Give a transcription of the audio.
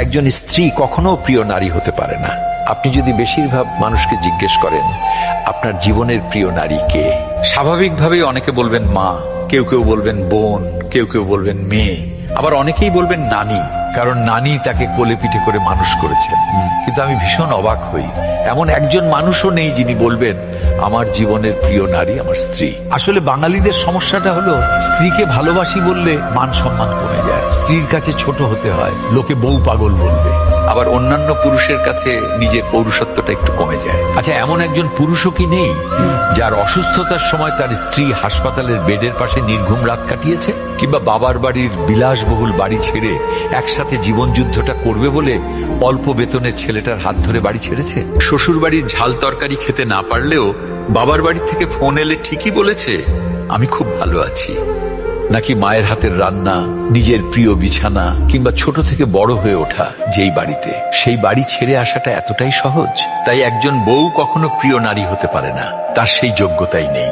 একজন স্ত্রী কখনো প্রিয় নারী হতে পারে না। আপনি যদি বেশিরভাগ মানুষকে জিজ্ঞেস করেন আপনার জীবনের প্রিয় নারী কে, স্বাভাবিকভাবেই অনেকে বলবেন মা, কেউ কেউ বলবেন বোন, কেউ কেউ বলবেন মেয়ে, আবার অনেকেই বলবেন নানি, কারণ নানি তাকে কোলে পিঠে করে মানুষ করেছেন। কিন্তু আমি ভীষণ অবাক হই, এমন একজন মানুষও নেই যিনি বলবেন আমার জীবনের প্রিয় নারী আমার স্ত্রী। আসলে বাঙালিদের সমস্যাটা হলো স্ত্রীকে ভালোবাসি বললে মান সম্মান কমে যায়, স্ত্রীর কাছে ছোট হতে হয়, লোকে বউ পাগল বলবে, আবার অন্যান্য পুরুষের কাছে নিজের পৌরুষত্বটা একটু কমে যায়। আচ্ছা, এমন একজন পুরুষও কি নেই যার অসুস্থতার সময় তার স্ত্রী হাসপাতালের বেডের পাশে নির্ঘুম রাত কাটিয়েছে, কিংবা বাবার বাড়ির বিলাসবহুল বাড়ি ছেড়ে একসাথে জীবন যুদ্ধটা করবে বলে অল্প বেতনের ছেলেটার হাত ধরে বাড়ি ছেড়েছে? শ্বশুর বাড়ির ঝাল তরকারি খেতে না পারলেও বাবার বাড়ি থেকে ফোন এলে ঠিকই বলেছে আমি খুব ভালো আছি। নাকি মায়ের হাতের রান্না, নিজের প্রিয় বিছানা, কিংবা ছোট থেকে বড় হয়ে ওঠা যেই বাড়িতে, সেই বাড়ি ছেড়ে আসাটা এতটাই সহজ? তাই একজন বউ কখনো প্রিয় নারী হতে পারে না, তার সেই যোগ্যতাই নেই।